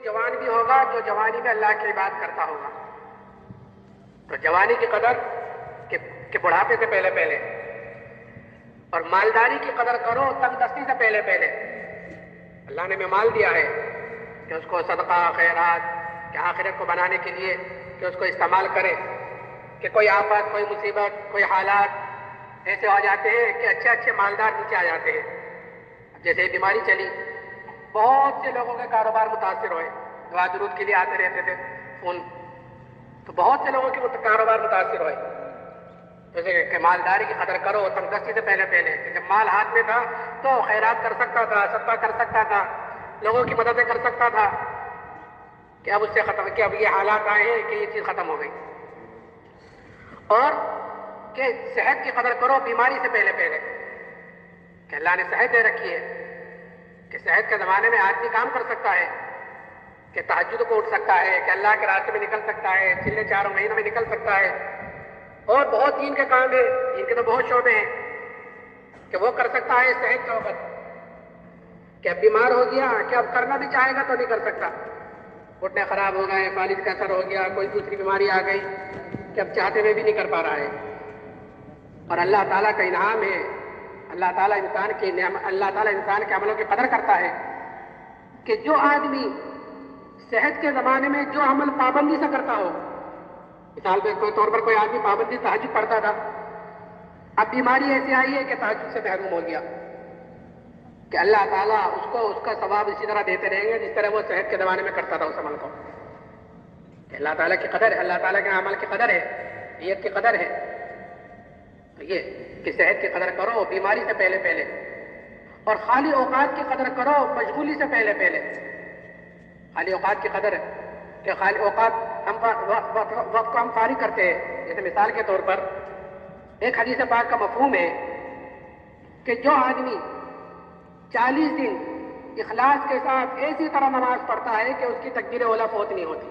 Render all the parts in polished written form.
جوان بھی ہوگا جو جوانی میں اللہ کی عبادت کرتا ہوگا. تو جوانی کی قدر کہ بڑھاپے سے پہلے پہلے، اور مالداری کی قدر کرو تنگ دستی سے پہلے پہلے. اللہ نے ہمیں مال دیا ہے کہ اس کو صدقہ خیرات کہ آخرت کو بنانے کے لیے کہ اس کو استعمال کرے. کہ کوئی آفت، کوئی مصیبت، کوئی حالات ایسے ہو جاتے ہیں کہ اچھے اچھے مالدار نیچے آ جاتے ہیں. جیسے بیماری چلی، بہت سے لوگوں کے کاروبار متاثر ہوئے. دعا درود کے لیے آتے رہتے تھے فون، تو بہت سے لوگوں کے کاروبار متاثر ہوئے. جیسے کہ مالداری کی قدر کرو تنگ دستی سے پہلے پہلے. کہ جب مال ہاتھ میں تھا تو خیرات کر سکتا تھا، صدقہ کر سکتا تھا، لوگوں کی مددیں کر سکتا تھا. کہ اب اس سے ختم، کہ اب یہ حالات آئے ہیں کہ یہ چیز ختم ہو گئی. اور کہ صحت کی قدر کرو بیماری سے پہلے پہلے. کہ اللہ نے صحت دے رکھی ہے کہ صحت کے زمانے میں آدمی کام کر سکتا ہے، کہ تہجد کو اٹھ سکتا ہے، کہ اللہ کے راستے میں نکل سکتا ہے، چلے 4 مہینوں میں نکل سکتا ہے. اور بہت دین کے کام ہیں، دین کے تو بہت شعبے ہیں کہ وہ کر سکتا ہے صحت کے وقت. کہ اب بیمار ہو گیا کہ اب کرنا بھی چاہے گا تو نہیں کر سکتا. گھٹنے خراب ہو گئے، فالج کا اثر ہو گیا، کوئی دوسری بیماری آ گئی کہ اب چاہتے ہوئے بھی نہیں کر پا رہا ہے. اور اللہ تعالیٰ کا انعام ہے، اللہ تعالیٰ انسان کے عملوں کی قدر کرتا ہے. کہ جو آدمی صحت کے زمانے میں جو عمل پابندی سے کرتا ہو، مثال کے طور پر کوئی آدمی پابندی تہجد پڑھتا تھا، اب بیماری ایسی آئی ہے کہ تہجد سے محروم ہو گیا، کہ اللہ تعالیٰ اس کو اس کا ثواب اسی طرح دیتے رہیں گے جس طرح وہ صحت کے زمانے میں کرتا تھا اس عمل کو. کہ اللہ تعالیٰ کی قدر ہے، اللہ تعالیٰ کے عمل کی قدر ہے، نیت کی قدر ہے. تو یہ کہ صحت کی قدر کرو بیماری سے پہلے پہلے، اور خالی اوقات کی قدر کرو مشغولی سے پہلے پہلے. خالی اوقات کی قدر ہے کہ خالی اوقات وقت کو ہم فارغ کرتے ہیں. جیسے مثال کے طور پر ایک حدیث پاک کا مفہوم ہے کہ جو آدمی 40 دن اخلاص کے ساتھ ایسی طرح نماز پڑھتا ہے کہ اس کی تکبیر اولیٰ فوت نہیں ہوتی.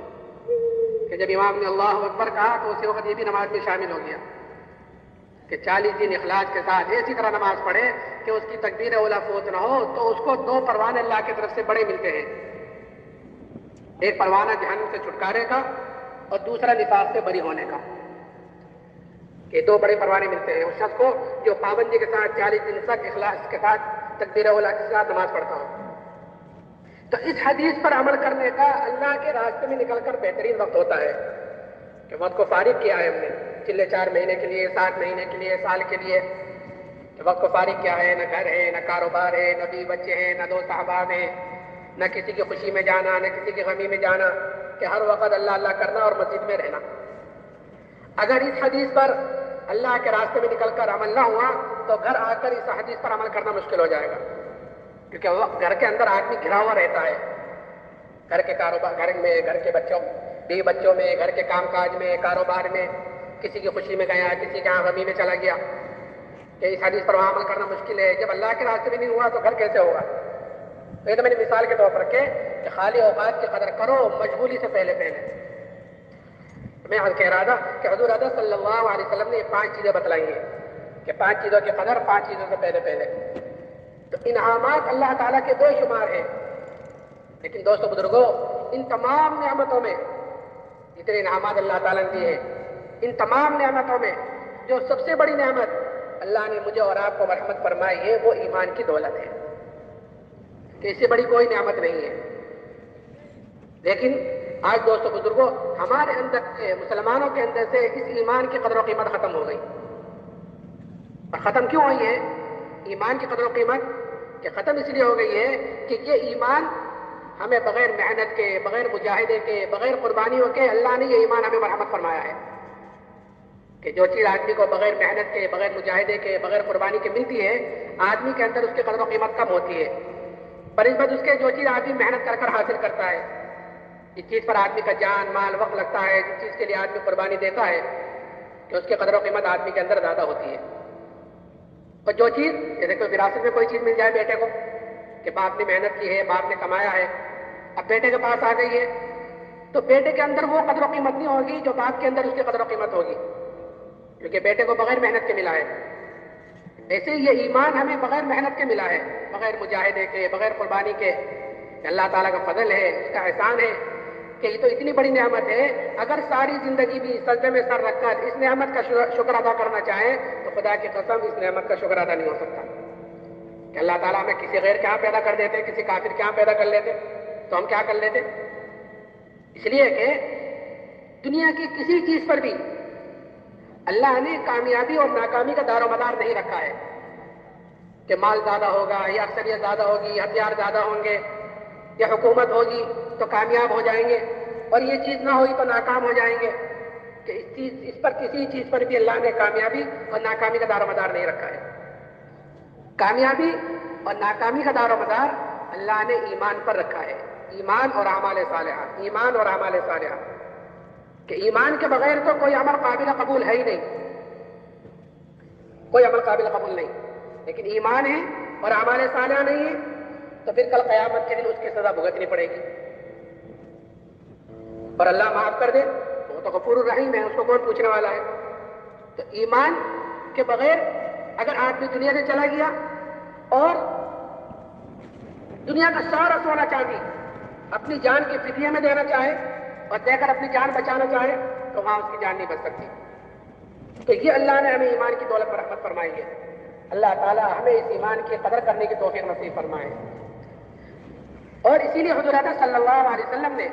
کہ جب امام نے اللہ اکبر کہا تو اسی وقت یہ بھی نماز میں شامل ہو گیا. کہ 40 دن اخلاص کے ساتھ ایسی طرح نماز پڑھے کہ اس کی تکبیر اولیٰ فوت نہ ہو تو اس کو 2 پروانے اللہ کی طرف سے بڑے ملتے ہیں. ایک پروانہ جہنم سے چھٹکارے کا اور دوسرا نفاق سے بری ہونے کا. کہ 2 بڑے پروانے ملتے ہیں اس شخص کو جو پابندی کے ساتھ 40 دن تک اخلاص کے ساتھ تکبیر اولیٰ کے ساتھ نماز پڑھتا ہو. تو اس حدیث پر عمل کرنے کا اللہ کے راستے میں نکل کر بہترین وقت ہوتا ہے. کہ وقت کو فارغ کیا ہے ہم نے چلے 4 مہینے کے لیے، 7 مہینے کے لیے، سال کے لیے. کہ وقت کو فارغ کیا ہے، نہ گھر ہے، نہ کاروبار ہے، نہ بیوی بچے ہیں، نہ دوست احباب ہیں، نہ کسی کی خوشی میں جانا، نہ کسی کی غمی میں جانا. کہ ہر وقت اللہ اللہ کرنا اور مسجد میں رہنا. اگر اس حدیث پر اللہ کے راستے میں نکل کر عمل نہ ہوا تو گھر آ کر اس حدیث پر عمل کرنا مشکل ہو جائے گا. کیونکہ گھر کے اندر آدمی گھرا ہوا رہتا ہے، گھر کے کاروبار، گھر میں، گھر کے بچوں، بیوی بچوں میں، گھر کے کام کاج میں، کاروبار میں، کسی کی خوشی میں گیا، کسی کے غمی میں چلا گیا. کہ اس حدیث پر وہاں عمل کرنا مشکل ہے. جب اللہ کے راستے میں نہیں ہوا تو گھر کیسے ہوگا؟ تو یہ تو میں نے مثال کے طور پر کہ خالی اوقات کی قدر کرو مشغولی سے پہلے پہلے. میں کہہ رہا تھا کہ حضور اعظم صلی اللہ علیہ وسلم نے یہ 5 چیزیں بتلائی ہیں کہ 5 چیزوں کی قدر 5 چیزوں سے پہلے پہلے. تو انعامات اللہ تعالیٰ کے بے شمار ہیں، لیکن دوستو بزرگوں ان تمام نعمتوں میں جتنے انعامات اللہ تعالیٰ نے دیے ہیں، ان تمام نعمتوں میں جو سب سے بڑی نعمت اللہ نے مجھے اور آپ کو مرحمت فرمائی ہے وہ ایمان کی دولت ہے. کہ اس سے بڑی کوئی نعمت نہیں ہے. لیکن آج دوستو بزرگوں ہمارے اندر سے، مسلمانوں کے اندر سے اس ایمان کی قدر و قیمت ختم ہو گئی. اور ختم کیوں ہوئی ہے ایمان کی قدر و قیمت؟ کہ ختم اس لیے ہو گئی ہے کہ یہ ایمان ہمیں بغیر محنت کے، بغیر مجاہدے کے، بغیر قربانیوں کے اللہ نے یہ ایمان ہمیں مرحمت فرمایا ہے. کہ جو چیز آدمی کو بغیر محنت کے، بغیر مجاہدے کے، بغیر قربانی کے ملتی ہے، آدمی کے اندر اس کی قدر و قیمت کم ہوتی ہے. بنسبت اس کے جو چیز آدمی محنت کر کر حاصل کرتا ہے، جس چیز پر آدمی کا جان مال وقت لگتا ہے، جس چیز کے لیے آدمی قربانی دیتا ہے، کہ اس کی قدر و قیمت آدمی کے اندر زیادہ ہوتی ہے. اور جو چیز جیسے کوئی وراثت میں کوئی چیز مل جائے بیٹے کو کہ باپ نے محنت کی ہے، باپ نے کمایا ہے، اب بیٹے کے پاس آ گئی ہے، تو بیٹے کے اندر وہ قدر و قیمت نہیں ہوگی جو باپ کے اندر اس کی قدر و قیمت ہوگی، کیونکہ بیٹے کو بغیر محنت کے ملا ہے. ایسے یہ ایمان ہمیں بغیر محنت کے ملا ہے، بغیر مجاہدے کے، بغیر قربانی کے. کہ اللہ تعالیٰ کا فضل ہے، اس کا احسان ہے کہ یہ تو اتنی بڑی نعمت ہے، اگر ساری زندگی بھی سجدے میں سر رکھ کر اس نعمت کا شکر ادا کرنا چاہیں تو خدا کی قسم اس نعمت کا شکر ادا نہیں ہو سکتا کہ اللہ تعالیٰ ہمیں کسی غیر کیا پیدا کر دیتے، کسی کافر کیا پیدا کر لیتے تو ہم کیا کر لیتے. اس لیے کہ دنیا کی کسی چیز پر بھی اللہ نے کامیابی اور ناکامی کا دار و مدار نہیں رکھا ہے کہ مال زیادہ ہوگا یا اکثریت زیادہ ہوگی، ہتھیار زیادہ ہوں گے یا حکومت ہوگی تو کامیاب ہو جائیں گے اور یہ چیز نہ ہوئی تو ناکام ہو جائیں گے، کہ اس پر کسی چیز پر بھی اللہ نے کامیابی اور ناکامی کا دار و مدار نہیں رکھا ہے. کامیابی اور ناکامی کا دار و مدار اللہ نے ایمان پر رکھا ہے، ایمان اور اعمال صالحہ، ایمان اور اعمال صالحہ، کہ ایمان کے بغیر تو کوئی عمل قابل قبول ہے ہی نہیں، کوئی عمل قابل قبول نہیں. لیکن ایمان ہے اور اعمال صالحہ نہیں ہے تو پھر کل قیامت کے دن اس کی سزا بھگتنی پڑے گی. اور اللہ معاف کر دے وہ تو غفور الرحیم ہے، اس کو کون پوچھنے والا ہے. تو ایمان کے بغیر اگر آدمی دنیا سے چلا گیا اور دنیا کا سارا سونا چاندی اپنی جان کے فدیے میں دینا چاہے اور دے کر اپنی جان بچانا چاہے تو وہاں اس کی جان نہیں بچ سکتی. تو یہ اللہ نے ہمیں ایمان کی دولت پر رحمت فرمائی ہے. اللہ تعالیٰ ہمیں اس ایمان کی قدر کرنے کی توفیق نصیب فرمائے. اور اسی لیے حضور اکرم صلی اللہ علیہ وسلم نے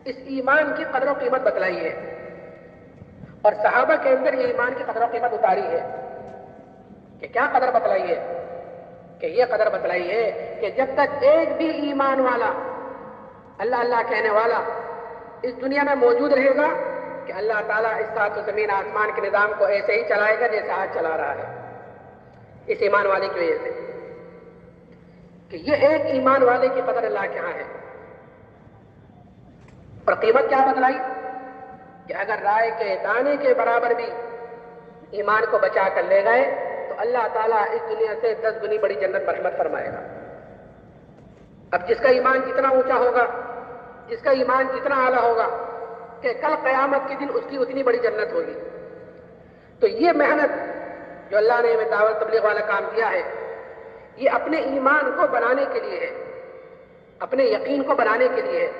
اس ایمان کی قدر و قیمت بتلائی ہے اور صحابہ کے اندر یہ ایمان کی قدر و قیمت اتاری ہے. کہ کیا قدر بتلائی ہے؟ کہ یہ قدر بتلائی ہے کہ جب تک ایک بھی ایمان والا اللہ اللہ کہنے والا اس دنیا میں موجود رہے گا کہ اللہ تعالیٰ اس سات و زمین آسمان کے نظام کو ایسے ہی چلائے گا جیسے آج چلا رہا ہے، اس ایمان والے کی وجہ سے. کہ یہ ایک ایمان والے کی قدر اللہ کے ہاں ہے. اور قیمت کیا بتلائی کہ اگر رائے کے دانے کے برابر بھی ایمان کو بچا کر لے گئے تو اللہ تعالیٰ اس دنیا سے 10 گنی بڑی جنت مرحمت فرمائے گا. اب جس کا ایمان جتنا اونچا ہوگا، جس کا ایمان جتنا اعلیٰ ہوگا کہ کل قیامت کے دن اس کی اتنی بڑی جنت ہوگی. تو یہ محنت جو اللہ نے ہمیں دعوت تبلیغ والا کام کیا ہے یہ اپنے ایمان کو بنانے کے لیے ہے، اپنے یقین کو بنانے کے لیے ہے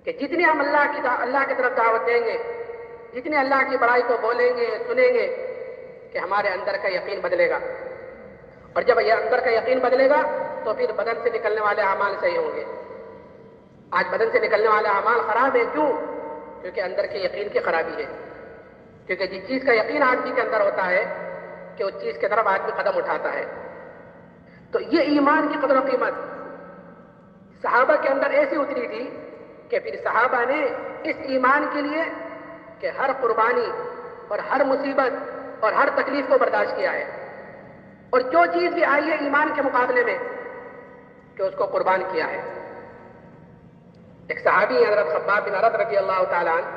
کہ جتنے ہم اللہ کی طرف دعوت دیں گے، جتنے اللہ کی بڑائی کو بولیں گے سنیں گے کہ ہمارے اندر کا یقین بدلے گا. اور جب یہ اندر کا یقین بدلے گا تو پھر بدن سے نکلنے والے اعمال صحیح ہوں گے. آج بدن سے نکلنے والے اعمال خراب ہے، کیوں؟ کیونکہ اندر کے یقین کی خرابی ہے. کیونکہ جس چیز کا یقین آدمی کے اندر ہوتا ہے کہ اس چیز کی طرف آدمی قدم اٹھاتا ہے. تو یہ ایمان کی قدر و قیمت صحابہ کے اندر ایسی اتری تھی کہ پھر صحابہ نے اس ایمان کے لیے کہ ہر قربانی اور ہر مصیبت اور ہر تکلیف کو برداشت کیا ہے، اور جو چیز بھی آئی ہے ایمان کے مقابلے میں کہ اس کو قربان کیا ہے. ایک صحابی حضرت خباب بن عرد رضی اللہ تعالیٰ عنہ،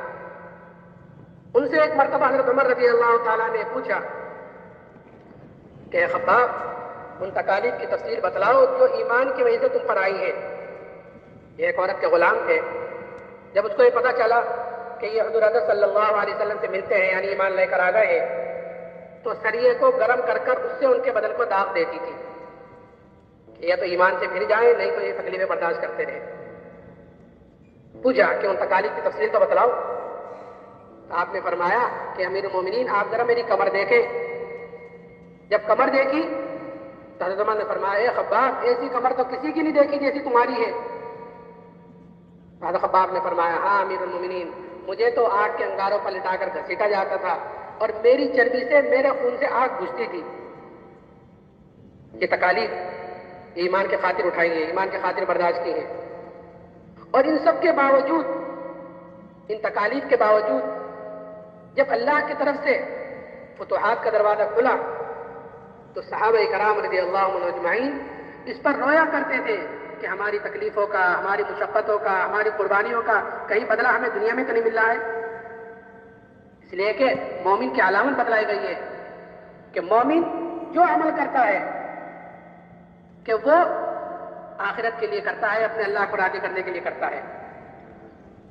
ان سے ایک مرتبہ حضرت عمر رضی اللہ تعالیٰ نے پوچھا کہ خباب ان تکالیف کی تفصیل بتلاؤ جو ایمان کی وجہ سے تم پر آئی ہے. یہ ایک عورت کے غلام تھے. جب اس کو یہ پتا چلا کہ یہ حضور اکرم صلی اللہ علیہ وسلم سے ملتے ہیں یعنی ایمان لے کر آ گئے ہیں تو سریے کو گرم کر کر اس سے ان کے بدن کو داغ دیتی تھی کہ یا تو ایمان سے پھر جائیں نہیں تو یہ تکلیفیں برداشت کرتے رہے. پوچھا کہ ان تکالیف کی تفصیل تو بتلاؤ. آپ نے فرمایا کہ امیر المومنین آپ ذرا میری کمر دیکھیں. جب کمر دیکھی تو حضرت عمر نے فرمایا اے خباب ایسی کمر تو کسی کی نہیں دیکھی جیسی تمہاری ہے. حضرت خباب نے فرمایا ہاں امیر المومنین مجھے تو آگ کے انگاروں پر لٹا کر گھسیٹا جاتا تھا اور میری چربی سے میرے خون سے آگ بجھتی تھی. یہ تکالیف ایمان کے خاطر اٹھائی ہے، ایمان کے خاطر برداشت کی ہے. اور ان سب کے باوجود، ان تکالیف کے باوجود جب اللہ کی طرف سے فتوحات کا دروازہ کھلا تو صحابہ کرام رضی اللہ عنہم اجمعین اس پر رویا کرتے تھے کہ ہماری تکلیفوں کا، ہماری مشقتوں کا، ہماری قربانیوں کا کہیں بدلہ ہمیں دنیا میں تو نہیں مل رہا ہے. اس لیے کہ مومن کی علامت بتلائی گئی ہے کہ مومن جو عمل کرتا ہے کہ وہ آخرت کے لیے کرتا ہے، اپنے اللہ کو راضی کرنے کے لیے کرتا ہے،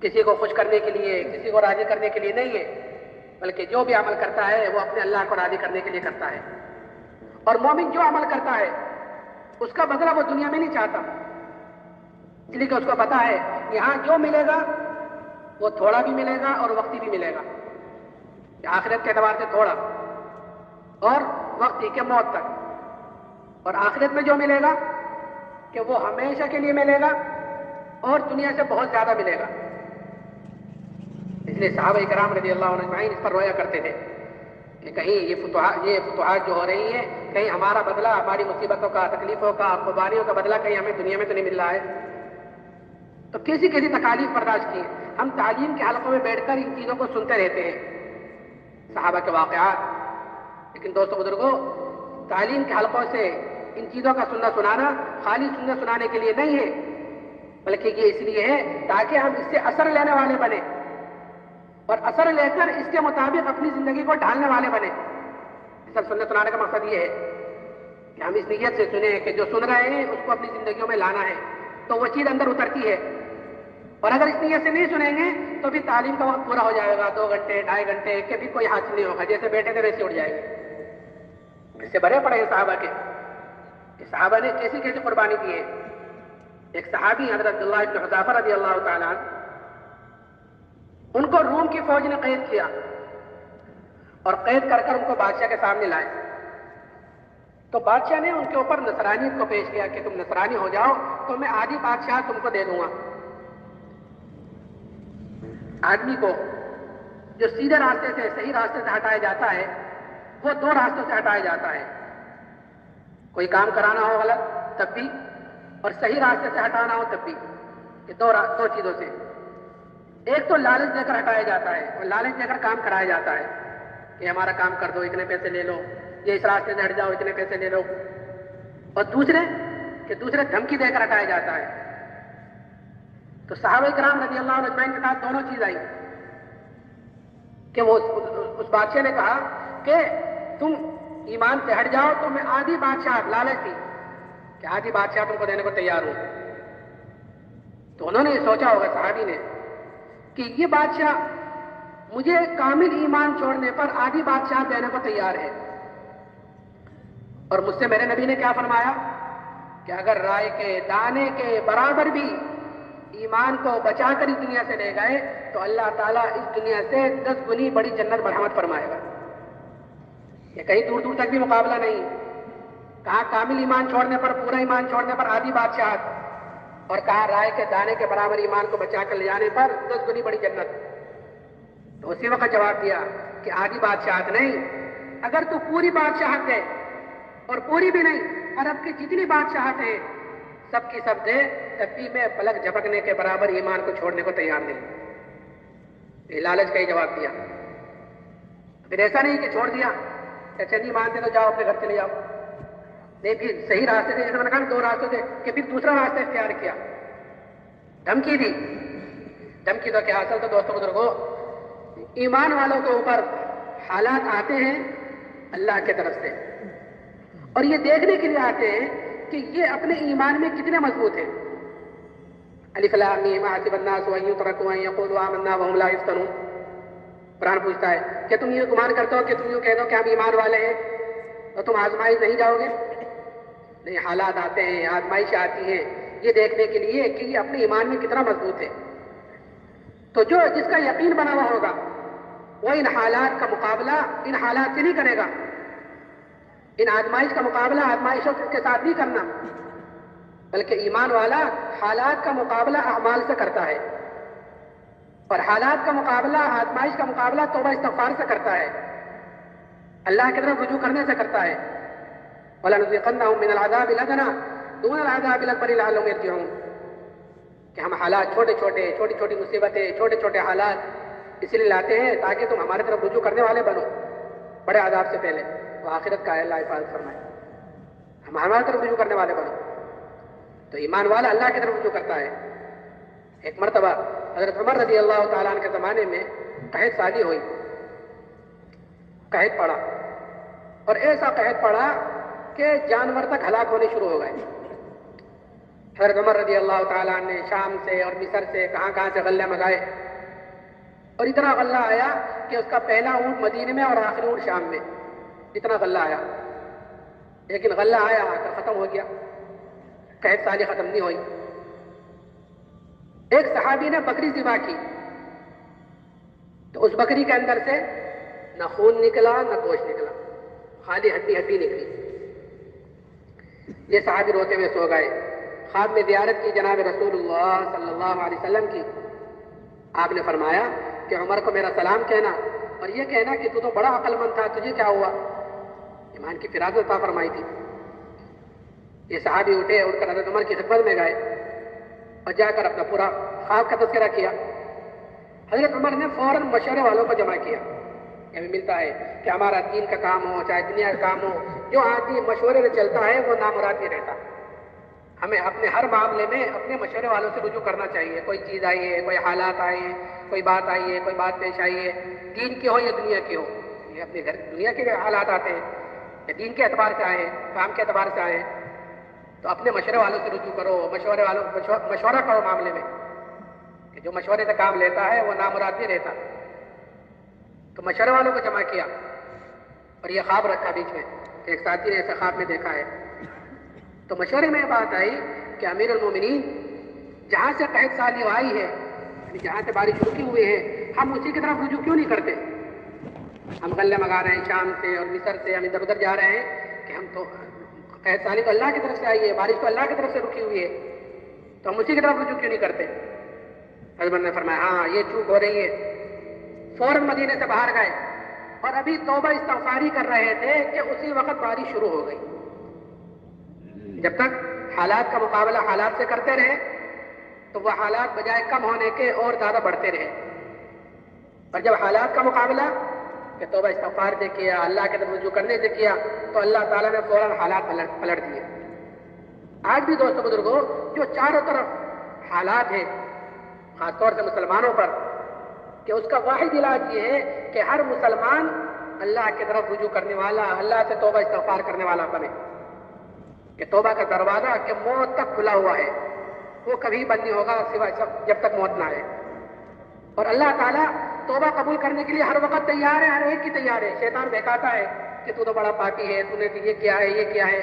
کسی کو خوش کرنے کے لیے، کسی کو راضی کرنے کے لیے نہیں ہے، بلکہ جو بھی عمل کرتا ہے وہ اپنے اللہ کو راضی کرنے کے لیے کرتا ہے. اور مومن جو عمل کرتا ہے اس کا بدلہ وہ دنیا میں نہیں چاہتا، اس لیے کہ اس کو پتا ہے یہاں جو ملے گا وہ تھوڑا بھی ملے گا اور وقتی بھی ملے گا، آخرت کے اعتبار سے تھوڑا اور وقتی کے موت تک، اور آخرت میں جو ملے گا کہ وہ ہمیشہ کے لیے ملے گا اور دنیا سے بہت زیادہ ملے گا۔ اس لیے صحابہ کرام رضی اللہ عنہ اجمعین اس پر رویا کرتے تھے کہ کہیں یہ فتوحات جو ہو رہی ہیں، کہیں ہمارا بدلہ، ہماری مصیبتوں کا، تکلیفوں کا، قربانیوں کا بدلہ کہیں ہمیں دنیا میں تو نہیں مل رہا ہے۔ تو کیسی تکالیف برداشت کی، ہم تعلیم کے حلقوں میں بیٹھ کر ان چیزوں کو سنتے رہتے ہیں، صحابہ کے واقعات، لیکن دوستو بزرگوں، تعلیم کے حلقوں سے ان چیزوں کا سننا سنانا خالی سننا سنانے کے لیے نہیں ہے، بلکہ یہ اس لیے ہے تاکہ ہم اس سے اثر لینے والے بنیں اور اثر لے کر اس کے مطابق اپنی زندگی کو ڈھالنے والے بنیں۔ سب سننا سنانے کا مقصد یہ ہے کہ ہم اس نیت سے سنیں کہ جو سن رہے ہیں اس کو اپنی زندگیوں میں لانا ہے، تو وہ چیز اندر اترتی ہے۔ اور اگر اس نیت سے نہیں سنیں گے تو بھی تعلیم کا وقت پورا ہو جائے گا، 2 گھنٹے 2.5 گھنٹے کے بھی کوئی حاصل نہیں ہوگا، جیسے بیٹھے تھے ویسے اٹھ جائے گے۔ اس سے بڑے پڑے ہیں صحابہ کے، کہ صحابہ نے کیسی قربانی دی ہے۔ ایک صحابی حضرت عبداللہ بن حذافہ رضی اللہ تعالیٰ عنہ، ان کو روم کی فوج نے قید کیا اور قید کر ان کو بادشاہ کے سامنے لائے، تو بادشاہ نے ان کے اوپر نصرانیت کو پیش کیا کہ تم نصرانی ہو جاؤ تو میں آدھی بادشاہ تم کو دے دوں گا۔ آدمی کو جو سیدھے راستے سے، صحیح راستے سے ہٹایا جاتا ہے، وہ 2 راستوں سے ہٹایا جاتا ہے، کوئی کام کرانا ہو غلط تب بھی، اور صحیح راستے سے ہٹانا ہو تب بھی، یہ 2 چیزوں سے۔ ایک تو لالچ دے کر ہٹایا جاتا ہے اور لالچ دے کر کام کرایا جاتا ہے کہ ہمارا کام کر دو، اتنے پیسے لے لو، یہ اس راستے سے ہٹ جاؤ، اتنے پیسے لے لو، اور دوسرے دھمکی دے کر ہٹایا جاتا ہے۔ تو صحابہ کرام رضی اللہ عنہ اجمعین کے ساتھ دونوں چیز آئی کہ وہ اس بادشاہ نے کہا کہ تم ایمان سے ہٹ جاؤ تو میں آدھی بادشاہ، لالچ تھی کہ آدھی بادشاہ تم کو دینے کو تیار ہوں۔ تو انہوں نے یہ سوچا ہوگا صحابی نے کہ یہ بادشاہ مجھے کامل ایمان چھوڑنے پر آدھی بادشاہ دینے کو تیار ہے، اور مجھ سے میرے نبی نے کیا فرمایا کہ اگر رائے کے دانے کے برابر بھی ایمان کو بچا کر اس دنیا سے لے گئے تو اللہ تعالیٰ اس دنیا سے 10 گنی بڑی جنت مرحمت فرمائے گا۔ یہ کہیں دور دور تک بھی مقابلہ نہیں، کہاں کامل ایمان چھوڑنے پر، پورا ایمان چھوڑنے پر آدھی بادشاہت، اور کہاں رائے کے دانے کے برابر ایمان کو بچا کر لے جانے پر 10 گنی بڑی جنت۔ تو اسی وقت جواب دیا کہ آدھی بادشاہت نہیں، اگر تو پوری بادشاہت دے، اور پوری بھی نہیں، عرب کی جتنی بادشاہت ہیں سب کی سب دے، تب بھی میں پلک جھپکنے کے برابر ایمان کو چھوڑنے کو تیار نہیں۔ یہ لالچ کا ہی جواب دیا۔ پھر ایسا نہیں کہ چھوڑ دیا کہ اچھا نہیں مانتے تو جاؤ اپنے گھر چلے جاؤ، نہیں، پھر صحیح راستے سے، جیسے میں نے کہا 2 راستوں سے، کہ پھر دوسرا راستہ اختیار کیا، دھمکی دی۔ دھمکی تو کیا، اصل تو دوستوں بزرگوں، ایمان والوں کے اوپر حالات آتے ہیں اللہ کی طرف سے، اور یہ دیکھنے کے لیے آتے ہیں کہ یہ اپنے ایمان میں کتنے مضبوط ہیں۔ الف لام میم احسب الناس ان یترکوا ان یقولوا آمنا وهم لا یفتنون۔ قرآن پوچھتا ہے کہ تم یہ گمان کرتے ہو کہ تم یوں کہہ دو کہ ہم ایمان والے ہیں تو تم آزمائش نہیں جاؤ گے؟ نہیں، حالات آتے ہیں، آزمائش آتی ہیں، یہ دیکھنے کے لیے کہ یہ اپنے ایمان میں کتنا مضبوط ہے۔ تو جس کا یقین بنا ہوا ہوگا وہ ان حالات کا مقابلہ ان حالات سے نہیں کرے گا، ان آزمائش کا مقابلہ آزمائشوں کے ساتھ نہیں کرنا، بلکہ ایمان والا حالات کا مقابلہ اعمال سے کرتا ہے، اور حالات کا مقابلہ، آزمائش کا مقابلہ توبہ استغفار سے کرتا ہے، اللہ کی طرف رجوع کرنے سے کرتا ہے۔ وَلَنُذِيقَنَّهُم مِّنَ الْعَذَابِ الْأَدْنَىٰ دُونَ الْعَذَابِ الْأَكْبَرِ لَعَلَّهُمْ يَرْجِعُونَ، کہ ہم حالات، چھوٹی چھوٹی مصیبتیں، چھوٹے حالات اس لیے لاتے ہیں تاکہ تم ہمارے طرف رجوع کرنے والے بنو بڑے عذاب سے پہلے، وہ آخرت کا ہے، اللہ حفاظت فرمائے، ہم ہمارے طرف رجوع کرنے والے بنو۔ تو ایمان والا اللہ کی طرف رجوع کرتا ہے۔ ایک مرتبہ حضرت عمر رضی اللہ تعالیٰ عنہ کے زمانے میں قحط سالی ہوئی، قحط پڑا، اور ایسا قحط پڑا کہ جانور تک ہلاک ہونے شروع ہو گئے۔ حضرت عمر رضی اللہ تعالیٰ عنہ نے شام سے اور مصر سے کہاں سے غلے منگائے، اور اتنا غلہ آیا کہ اس کا پہلا اونٹ مدینے میں اور آخری اونٹ شام میں، اتنا غلہ آیا۔ لیکن غلہ آیا آ کر ختم ہو گیا، قحط سالی ختم نہیں ہوئی۔ ایک صحابی نے بکری ذبح کی تو اس بکری کے اندر سے نہ خون نکلا نہ گوشت نکلا، خالی ہڈی ہڈی نکلی۔ یہ صحابی روتے ہوئے سو گئے۔ خواب میں زیارت کی جناب رسول اللہ صلی اللہ علیہ وسلم کی۔ آپ نے فرمایا کہ عمر کو میرا سلام کہنا اور یہ کہنا کہ تو بڑا عقل مند تھا، تجھے کیا ہوا؟ ایمان کی فراست عطا فرمائی تھی۔ یہ صحابی اٹھے، اٹھ کر حضرت عمر کی خدمت میں گئے اور جا کر اپنا پورا خواب کا تذکرہ کیا۔ حضرت عمر نے فوراً مشورے والوں کو جمع کیا۔ ہمیں ملتا ہے کہ ہمارا دین کا کام ہو چاہے دنیا کا کام ہو، جو آدمی مشورے سے چلتا ہے وہ نامراد نہیں رہتا۔ ہمیں اپنے ہر معاملے میں اپنے مشورے والوں سے رجوع کرنا چاہیے۔ کوئی چیز آئی ہے، کوئی حالات آئے ہیں، کوئی بات آئی ہے، کوئی بات پیش آئی ہے، دین کی ہو یا دنیا کی ہو، یہ اپنے گھر دنیا کے حالات آتے ہیں یا دین کے اعتبار سے آئے ہیں، کام کے اعتبار سے آئے ہیں، تو اپنے مشورے والوں سے رجوع کرو، مشورہ کرو معاملے میں، کہ جو مشورے سے کام لیتا ہے وہ نامراد نہیں رہتا۔ تو مشورے والوں کو جمع کیا اور یہ خواب رکھا بیچ میں کہ ایک ساتھی نے ایسے خواب میں دیکھا ہے۔ تو مشورے میں بات آئی کہ امیر المومنین، جہاں سے قحط سالی آئی ہے، یعنی جہاں سے بارش رکی ہوئی ہے، ہم اسی کی طرف رجوع کیوں نہیں کرتے؟ ہم غلے منگا رہے ہیں شام سے اور مصر سے، ہم ادھر ادھر جا رہے ہیں کہ ہم تو قحط سالی تو اللہ کی طرف سے آئی ہے، بارش تو اللہ کی طرف سے رکی ہوئی ہے، تو ہم اسی کی طرف رجوع کیوں نہیں کرتے؟ حضرت نے فرمایا ہاں یہ چوک ہو رہی ہے۔ فوراً مدینے سے باہر گئے اور ابھی توبہ استغفاری کر رہے تھے کہ اسی وقت بارش شروع ہو گئی۔ جب تک حالات کا مقابلہ حالات سے کرتے رہے تو وہ حالات بجائے کم ہونے کے اور زیادہ بڑھتے رہے، اور جب حالات کا مقابلہ کہ توبہ استغفار سے کیا، اللہ کے طرف رجوع کرنے سے کیا، تو اللہ تعالیٰ نے فوراً حالات پلٹ دیے۔ آج بھی دوستوں بزرگوں، جو چاروں طرف حالات ہیں، خاص طور سے مسلمانوں پر، کہ اس کا واحد علاج یہ ہے کہ ہر مسلمان اللہ کی طرف رجوع کرنے والا، اللہ سے توبہ استغفار کرنے والا بنے، کہ توبہ کا دروازہ کہ موت تک کھلا ہوا ہے، وہ کبھی بند نہیں ہوگا سوائے جب تک موت نہ آئے۔ اور اللہ تعالیٰ توبہ قبول کرنے کے لیے ہر وقت تیار ہے، ہر ایک کی تیار ہے۔ شیطان بہکاتا ہے کہ تو بڑا پاپی ہے، تو نے تو یہ کیا ہے، یہ کیا ہے،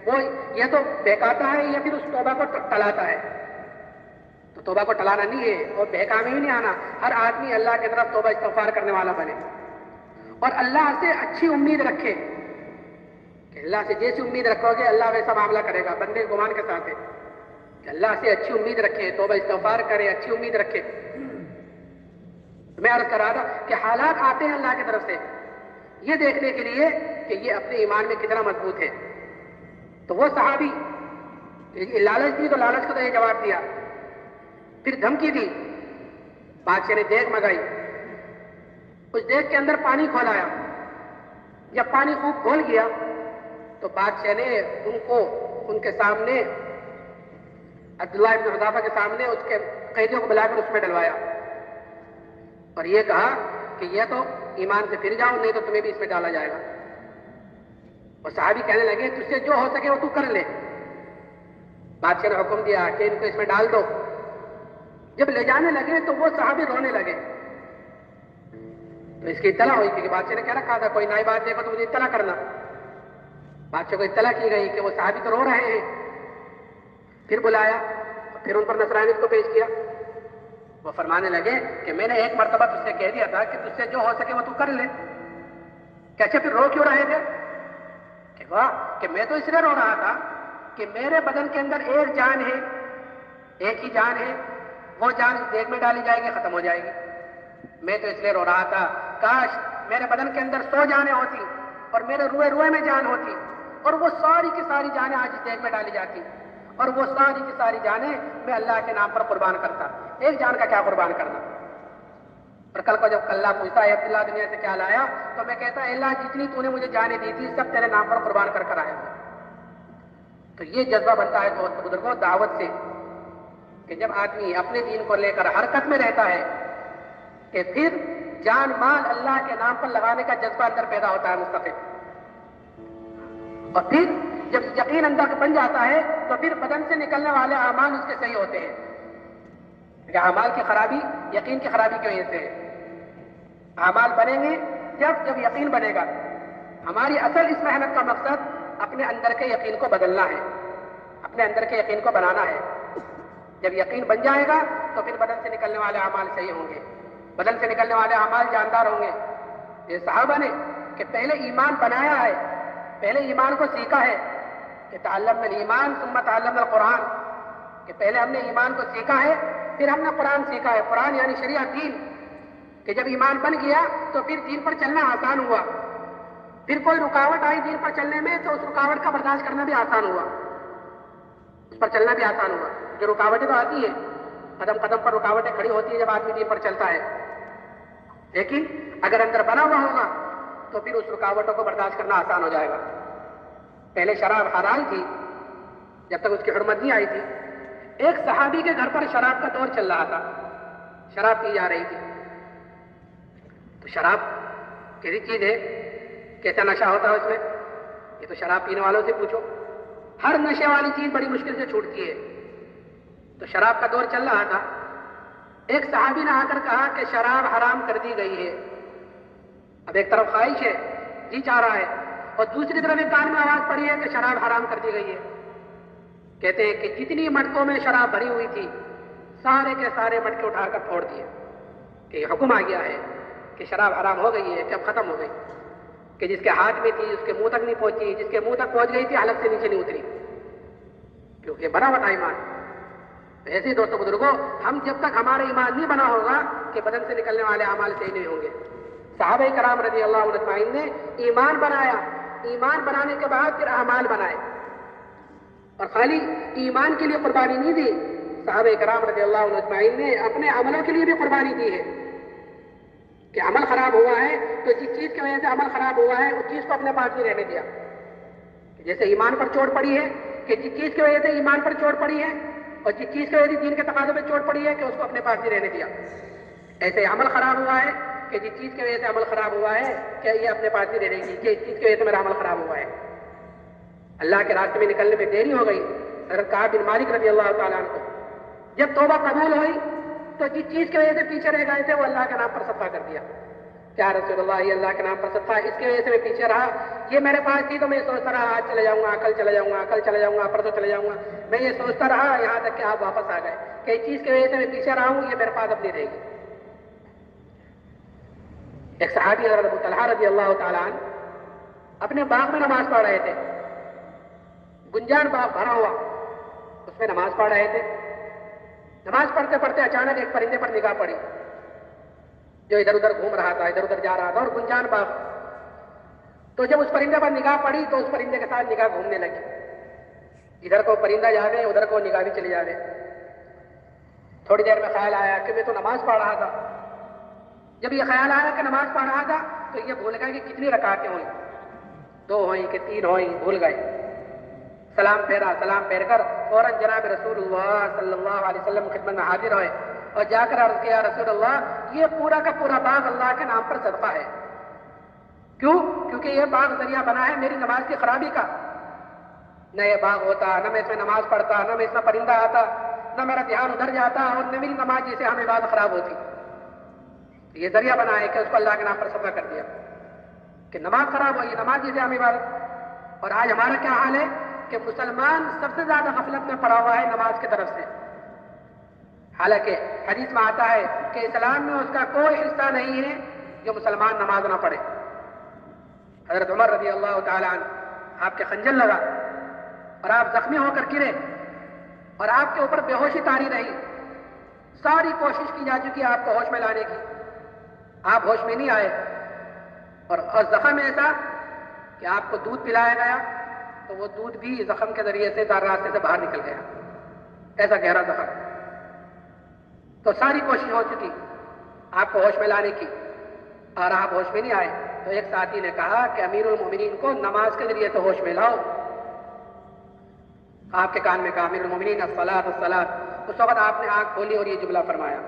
وہ یہ تو بہکاتا ہے یا پھر اس توبہ کو ٹلاتا ہے۔ تو توبہ کو ٹلانا نہیں ہے اور بہکا میں بھی نہیں آنا، ہر آدمی اللہ کی طرف توبہ استغفار کرنے والا بنے اور اللہ سے اچھی امید رکھے کہ اللہ سے جیسی امید رکھو گے اللہ ویسا معاملہ کرے گا۔ بندے گمان کے ساتھ ہے کہ اللہ سے اچھی امید رکھے، توبہ استغفار کرے، اچھی امید رکھے۔ میں عرض کر رہا تھا کہ حالات آتے ہیں اللہ کی طرف سے یہ دیکھنے کے لیے کہ یہ اپنے ایمان میں کتنا مضبوط ہے۔ تو وہ صحابی لالچ دی تو لالچ کو تو یہ جواب دیا، پھر دھمکی دی، بادشاہ نے دیگ منگائی، اس دیگ کے اندر پانی کھولایا، جب پانی خوب کھول گیا تو بادشاہ نے ان کے سامنے عبداللہ ابن حذافہ کے سامنے اس کے قیدیوں کو بلا کر اس میں ڈلوایا اور یہ کہا کہ یہ تو ایمان سے پھر جاؤ نہیں تو تمہیں بھی اس میں ڈالا جائے گا۔ اور صحابی کہنے لگے تجھ سے جو ہو سکے وہ تو کر لے۔ بادشاہ نے حکم دیا کہ ان کو اس میں ڈال دو۔ جب لے جانے لگے تو وہ صحابی رونے لگے، تو اس کی اطلاع ہوئی کہ بادشاہ نے کیا رکھا تھا کوئی نئی بات دیکھو تو مجھے اطلاع کرنا۔ بادشاہ کو اطلاع کی گئی کہ وہ صحابی تو رو رہے ہیں، پھر بلایا اور پھر ان پر نصرانیت کو پیش کیا۔ وہ فرمانے لگے کہ میں نے ایک مرتبہ تجھ سے کہہ دیا تھا کہ تجھ سے جو ہو سکے وہ تو کر لے، کہ اچھا پھر رو کیوں رہے تھے؟ کہ واہ کہ میں تو اس لیے رو رہا تھا کہ میرے بدن کے اندر ایک جان ہے، ایک ہی جان ہے، وہ جان اس دیگ میں ڈالی جائے گی، ختم ہو جائے گی۔ میں تو اس لیے رو رہا تھا کاش میرے بدن کے اندر 100 جانیں ہوتی اور میرے روئے میں جان ہوتی اور وہ ساری کی ساری جانیں آج اس دیگ میں ڈالی جاتی اور وہ ساری کی ساری جانیں میں اللہ کے نام پر قربان کرتا۔ ایک جان کا کیا قربان کرنا؟ اور کل کو جب اللہ پوچھتا ہے عبداللہ دنیا سے کیا لایا تو میں کہتا ہے اللہ جتنی تو نے مجھے جانیں دی تھی سب تیرے نام پر قربان کر کر آیا ہوں۔ تو یہ جذبہ بنتا ہے دوست بزرگوں دعوت سے کہ جب آدمی اپنے دین کو لے کر حرکت میں رہتا ہے کہ پھر جان مال اللہ کے نام پر لگانے کا جذبہ اندر پیدا ہوتا ہے مستقل، اور پھر جب یقین اندر بن جاتا ہے تو پھر بدن سے نکلنے والے اعمال اس کے صحیح ہوتے ہیں۔ کہ اعمال کی خرابی یقین کی خرابی کی وجہ سے ہے۔ اعمال بنیں گے جب یقین بنے گا۔ ہماری اصل اس محنت کا مقصد اپنے اندر کے یقین کو بدلنا ہے، اپنے اندر کے یقین کو بنانا ہے۔ جب یقین بن جائے گا تو پھر بدن سے نکلنے والے اعمال صحیح ہوں گے، بدن سے نکلنے والے اعمال جاندار ہوں گے۔ یہ صحابہ نے کہ پہلے ایمان بنایا ہے، پہلے ایمان کو سیکھا ہے کہ تعلمنا الایمان ثم تعلمنا القرآن، کہ پہلے ہم نے ایمان کو سیکھا ہے پھر ہم نے قرآن سیکھا ہے۔ قرآن یعنی شریعت، دین، کہ جب ایمان بن گیا تو پھر دین پر چلنا آسان ہوا، پھر کوئی رکاوٹ آئی دین پر چلنے میں تو اس رکاوٹ کا برداشت کرنا بھی آسان ہوا، اس پر چلنا بھی آسان ہوا۔ جو رکاوٹیں تو آتی ہیں، قدم قدم پر رکاوٹیں کھڑی ہوتی ہیں جب آدمی دین پر چلتا ہے، لیکن اگر اندر بنا ہوا ہوگا تو پھر اس رکاوٹوں کو برداشت کرنا آسان ہو جائے گا۔ پہلے شراب حلال تھی جب تک اس کی حرمت نہیں آئی تھی۔ ایک صحابی کے گھر پر شراب کا دور چل رہا تھا، شراب پی جا رہی تھی۔ تو شراب کیسی چیز ہے، کیسا نشہ ہوتا ہے اس میں، یہ تو شراب پینے والوں سے پوچھو، ہر نشے والی چیز بڑی مشکل سے چھوٹتی ہے۔ تو شراب کا دور چل رہا تھا، ایک صحابی نے آ کر کہا کہ شراب حرام کر دی گئی ہے۔ اب ایک طرف خواہش ہے، جی چاہ رہا ہے، اور دوسری طرف ایک کان میں آواز پڑی ہے کہ شراب حرام کر دی گئی ہے۔ کہتے ہیں کہ جتنی مٹکوں میں شراب بھری ہوئی تھی سارے کے سارے مٹکے اٹھا کر پھوڑ دیے کہ یہ حکم آ گیا ہے کہ شراب حرام ہو گئی ہے، کہ اب ختم ہو گئی، کہ جس کے ہاتھ میں تھی اس کے منہ تک نہیں پہنچی، جس کے منہ تک پہنچ گئی تھی حلق سے نیچے نہیں اتری، کیونکہ بنا ہوا تھا ایمان۔ ایسے ہی دوستوں بزرگوں، ہم جب تک ہمارا ایمان نہیں بنا ہوگا کہ بدن سے نکلنے والے اعمال صحیح نہیں ہوں گے۔ صحابہ کرام رضی اللہ عنہ اجمعین نے ایمان بنایا، ایمان بنانے کے بعد پھر اعمال بنائے، اور خالی ایمان کے لیے قربانی نہیں دی، صحابہ کرام رضی اللہ عنہ اجمعین نے اپنے عملوں کے لیے بھی قربانی دی ہے کہ عمل خراب ہوا ہے تو جس چیز کی وجہ سے عمل خراب ہوا ہے اس چیز کو اپنے پاس نہیں رہنے دیا، جیسے ایمان پر چوٹ پڑی ہے کہ جس چیز کی وجہ سے ایمان پر چوٹ پڑی ہے اور جس چیز کی وجہ سے دین کے تقاضوں پہ چوٹ پڑی ہے کہ اس کو اپنے پاس نہیں رہنے دیا، ایسے عمل خراب ہوا ہے کہ جس چیز کی وجہ سے عمل خراب ہوا ہے کہ یہ اپنے پاس نہیں رہے گی، کہ اس چیز کی وجہ سے میرا عمل خراب ہوا ہے۔ اللہ کے راستے میں نکلنے میں دیری ہو گئی، حضرت کعب بن مالک رضی اللہ تعالیٰ عنہ کو جب توبہ قبول ہوئی تو جس چیز کی وجہ سے پیچھے رہ گئے تھے وہ اللہ کے نام پر صدقہ کر دیا، کیا رسول اللہ یہ اللہ کے نام پر صدقہ، اس کی وجہ سے میں پیچھے رہا، یہ میرے پاس تھی تو میں سوچتا رہا آج چلے جاؤں گا، کل چلے جاؤں گا، کل چلے جاؤں گا، پرسوں چلے جاؤں گا، میں یہ سوچتا رہا یہاں تک کہ آپ واپس آ گئے کہ اس چیز کی وجہ سے میں پیچھے رہا ہوں، یہ میرے پاس اب نہیں رہے گی۔ ایک صحابی حضرت ابو طلحہ رضی اللہ تعالیٰ عنہ اپنے باغ میں نماز پڑھ رہے تھے، گنجان باغ بھرا ہوا، اس میں نماز پڑھ رہے تھے۔ نماز پڑھتے پڑھتے اچانک ایک پرندے پر نگاہ پڑی جو ادھر ادھر گھوم رہا تھا، ادھر ادھر جا رہا تھا، اور گنجان باغ، تو جب اس پرندے پر نگاہ پڑی تو اس پرندے کے ساتھ نگاہ گھومنے لگی، ادھر کو پرندہ جاوے ادھر کو نگاہ بھی چلی جاوے۔ تھوڑی دیر میں خیال آیا کہ میں تو نماز پڑھ رہا تھا، جب یہ خیال آیا کہ نماز پڑھ رہا تھا تو یہ بھول گئے کہ کتنی رکعتیں ہوئیں، 2 ہوئیں کہ 3 ہوئیں، بھول گئے۔ سلام پھیرا، سلام پھیر کر فوراً جناب رسول اللہ صلی اللہ علیہ وسلم خدمت میں حاضر ہوئے اور جا کر عرض کیا رسول اللہ یہ پورا کا پورا باغ اللہ کے نام پر صدقہ ہے۔ کیوں؟ کیونکہ یہ باغ ذریعہ بنا ہے میری نماز کی خرابی کا، نہ یہ باغ ہوتا، نہ میں اس میں نماز پڑھتا، نہ میں اس میں پرندہ آتا، نہ میرا دھیان ادھر جاتا، اور نہ میری نماز جیسے ہمیں بات خراب ہوتی۔ یہ ذریعہ بنا ہے کہ اس کو اللہ کے نام پر صدقہ کر دیا کہ نماز خراب ہوئی، نماز جیسے ہم عبادت۔ اور آج ہمارا کیا حال ہے کہ مسلمان سب سے زیادہ غفلت میں پڑا ہوا ہے نماز کی طرف سے، حالانکہ حدیث میں آتا ہے کہ اسلام میں اس کا کوئی حصہ نہیں ہے جو مسلمان نماز نہ پڑھے۔ حضرت عمر رضی اللہ تعالیٰ عنہ آپ کے خنجر لگا اور آپ زخمی ہو کر گرے اور آپ کے اوپر بے ہوشی طاری رہی، ساری کوشش کی جا چکی آپ کو ہوش میں لانے کی، آپ ہوش میں نہیں آئے، اور زخم ایسا کہ آپ کو دودھ پلایا گیا تو وہ دودھ بھی زخم کے ذریعے سے راستے سے باہر نکل گیا، ایسا گہرا زخم۔ تو ساری کوشش ہو چکی آپ کو ہوش میں لانے کی اور آپ ہوش میں نہیں آئے، تو ایک ساتھی نے کہا کہ امیر المومنین کو نماز کے ذریعے سے ہوش میں لاؤ۔ آپ کے کان میں کہا امیر المومنین الصلاۃ الصلاۃ، اس وقت آپ نے آنکھ کھولی اور یہ جملہ فرمایا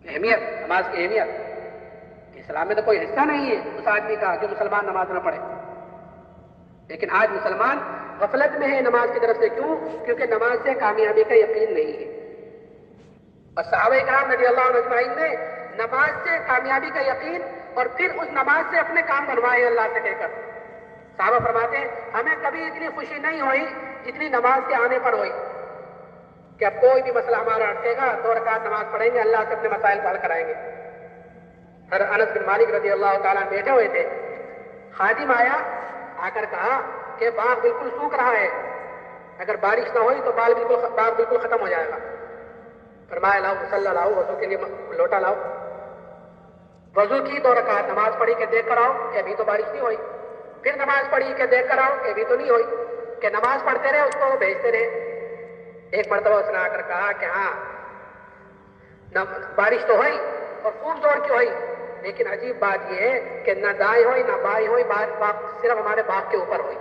کہ اہمیت، نماز کی اہمیت، کہ اسلام میں تو کوئی حصہ نہیں ہے اس آدمی کا جو مسلمان نماز نہ پڑھے۔ لیکن آج مسلمان غفلت میں ہے نماز کی طرف سے، کیوں؟ کیونکہ نماز سے کامیابی کا یقین نہیں ہے۔ اور صحابہ کرام رضی اللہ عنہ اجمعین نے نماز سے کامیابی کا یقین اور پھر اس نماز سے اپنے کام بنوائے اللہ سے کہہ کر۔ صحابہ فرماتے ہیں ہمیں کبھی اتنی خوشی نہیں ہوئی جتنی نماز کے آنے پر ہوئی۔ کہ اب کوئی بھی مسئلہ ہمارا اٹکے گا 2 رکعت نماز پڑھیں گے، اللہ سے اپنے مسائل حل کرائیں گے۔ انس بن مالک رضی اللہ تعالیٰ عنہ بیٹھے ہوئے تھے، خادم آیا، آ کر کہا کہ باغ بالکل سوکھ رہا ہے، اگر بارش نہ ہوئی تو باغ بالکل ختم ہو جائے گا۔ فرمایا لاؤ مصلی لاؤ، وضو کے لیے لوٹا لاؤ، وضو کی 2 رکعت نماز پڑھی کہ دیکھ کر آؤ کہ ابھی تو بارش نہیں ہوئی، پھر نماز پڑھی کہ دیکھ کر آؤ کہ ابھی تو نہیں ہوئی، کہ نماز پڑھتے رہے، اس کو بھیجتے رہے۔ ایک مرتبہ اس نے آ کر کہا کہ ہاں بارش تو ہوئی اور خوب زور کی ہوئی، لیکن عجیب بات یہ ہے کہ نہ دائیں ہوئی نہ بائیں ہوئی، صرف ہمارے باغ کے اوپر ہوئی۔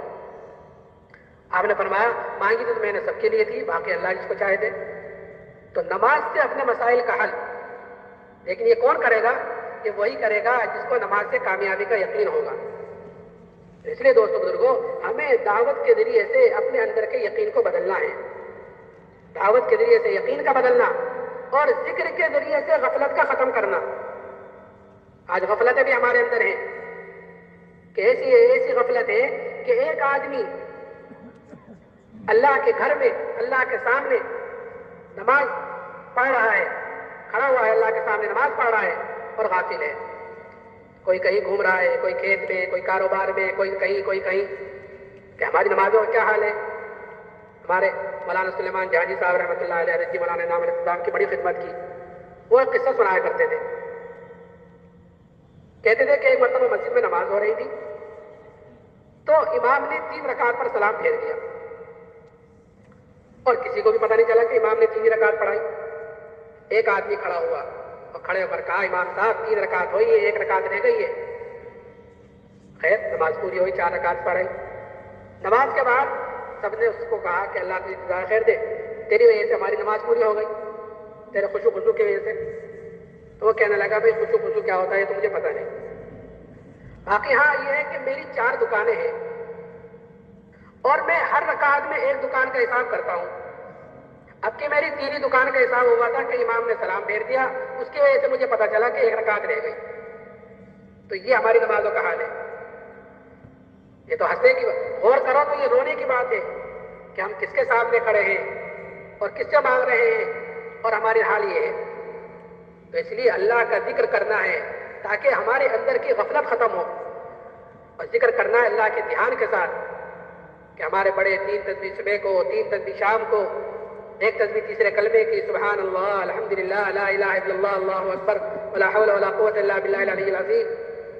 آپ نے فرمایا مانگی تو میں نے سب کے لیے تھی، باقی اللہ جس کو چاہے دے۔ تو نماز سے اپنے مسائل کا حل، لیکن یہ کون کرے گا؟ کہ وہی کرے گا جس کو نماز سے کامیابی کا یقین ہوگا۔ اس لیے دوستو بزرگوں، ہمیں دعوت کے ذریعے سے اپنے اندر کے یقین کو بدلنا ہے، دعوت کے ذریعے سے یقین کا بدلنا، اور ذکر کے ذریعے سے غفلت کا ختم کرنا۔ آج غفلتیں بھی ہمارے اندر ہیں کہ ایسی غفلت ہے کہ ایک آدمی اللہ کے گھر میں اللہ کے سامنے نماز پڑھ رہا ہے، کھڑا ہوا ہے اللہ کے سامنے نماز پڑھ رہا ہے اور غافل ہے، کوئی کہیں گھوم رہا ہے، کوئی کھیت میں، کوئی کاروبار میں، کوئی کہیں کہ ہماری نمازوں کا کیا حال ہے؟ ہمارے مولانا سلیمان جہانگیر صاحب رحمۃ اللہ علیہ رضی مولانا انعام الاسلام کی بڑی خدمت کی، وہ ایک قصہ سنایا کرتے تھے، کہتے تھے کہ ایک مرتبہ مسجد میں نماز ہو رہی تھی تو امام نے 3 رکعت پر سلام پھیر دیا اور کسی کو بھی پتہ نہیں چلا کہ امام نے 3 رکعت پڑھائی۔ ایک آدمی کھڑا ہوا اور کھڑے ہو کر کہا امام صاحب 3 رکعت ہوئی ہے، 1 رکعت رہ گئی ہے۔ خیر نماز پوری ہوئی، 4 رکعت پڑھائی۔ نماز کے بعد سب نے اس کو کہا کہ اللہ تجھے جزائے خیر دے، تیری وجہ سے ہماری نماز پوری ہو گئی، تیرے خشوع کی وجہ سے۔ تو وہ کہنے لگا بھائی خشوع کیا ہوتا ہے تو مجھے پتہ نہیں، باقی ہاں یہ ہے کہ میری 4 دکانیں ہیں اور میں ہر رکعت میں 1 دکان کا حساب کرتا ہوں، اب کہ میری 3 دکان کا حساب ہوا تھا کہ امام نے سلام پھیر دیا، اس کی وجہ سے مجھے پتہ چلا کہ 1 رکعت رہ گئی۔ تو یہ ہماری نمازوں کا حال ہے۔ یہ تو ہنسنے کی غور کرو تو یہ رونے کی بات ہے کہ ہم کس کے سامنے کھڑے ہیں اور کس سے مانگ رہے ہیں، اور ہماری حال یہ ہے۔ تو اس لیے اللہ کا ذکر کرنا ہے تاکہ ہمارے اندر کی غفلت ختم ہو، اور ذکر کرنا ہے اللہ کے دھیان کے ساتھ کہ ہمارے بڑے 3 تسبیح صبح کو، 3 تسبیح شام کو، 1 تسبیح تیسرے کلمے کی سبحان اللہ الحمدللہ لا الہ الا اللہ اللہ اکبر ولا حول ولا قوت الا باللہ العلی العظیم،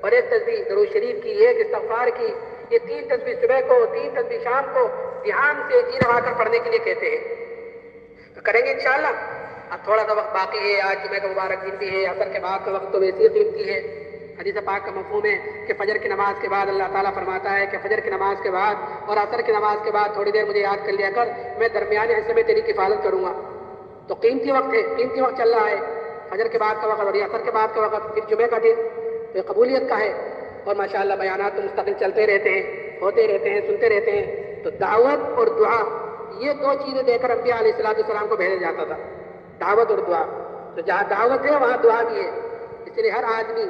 اور 1 تسبیح درود شریف کی، 1 استغفار کی۔ یہ 3 تسبیح صبح کو، 3 تسبیح شام کو دھیان سے جی لگا کر پڑھنے کے لیے کہتے ہیں۔ تو کریں گے انشاءاللہ۔ اب تھوڑا سا وقت باقی ہے، آج جمعہ کا مبارک دن بھی ہے، عصر کے بعد کا وقت تو ویسے ہی قیمتی ہے۔ حدیث پاک کا مفہوم ہے کہ فجر کی نماز کے بعد اللہ تعالیٰ فرماتا ہے کہ فجر کی نماز کے بعد اور عصر کی نماز کے بعد تھوڑی دیر مجھے یاد کر لیا کر، میں درمیانے حصے میں تیری کفالت کروں گا۔ تو قیمتی وقت ہے، قیمتی وقت چل رہا ہے، فجر کے بعد کا وقت اور عصر کے بعد کا وقت، پھر جمعہ کا دن، تو یہ قبولیت کا ہے۔ اور ماشاءاللہ بیانات تو مستقل چلتے رہتے ہیں، ہوتے رہتے ہیں، سنتے رہتے ہیں۔ تو دعوت اور دعا، یہ 2 چیزیں دے کر انبیاء علیہ السلام کو بھیجا جاتا تھا، دعوت اور دعا۔ تو جہاں دعوت ہے وہاں دعا بھی ہے، اس لیے ہر آدمی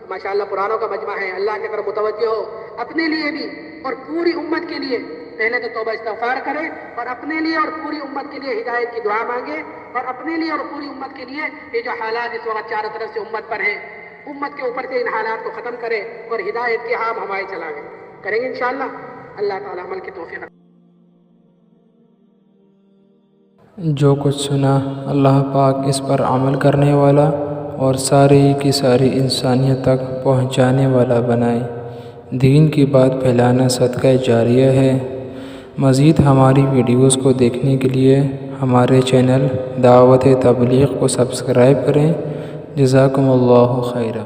ماشاءاللہ قرآنوں کا مجمع ہے، اللہ کی طرف متوجہ ہو، اپنے لیے بھی اور پوری امت کے لیے پہلے تو توبہ استغفار کرے، اور اپنے لیے اور پوری امت کے لیے ہدایت کی دعا مانگے، اور اپنے لیے اور پوری امت کے لیے یہ جو حالات اس وقت چاروں طرف سے امت پر ہیں، امت کے اوپر سے ان حالات کو ختم کرے اور ہدایت کی ہم ہوائیں چلائیں۔ کریں گے انشاءاللہ۔ اللہ تعالیٰ عمل کی توفیق۔ جو کچھ سنا اللہ پاک اس پر عمل کرنے والا اور ساری کی ساری انسانیت تک پہنچانے والا بنائے۔ دین کی بات پھیلانا صدقہ جاریہ ہے۔ مزید ہماری ویڈیوز کو دیکھنے کے لیے ہمارے چینل دعوت تبلیغ کو سبسکرائب کریں۔ جزاکم اللہ خیرہ۔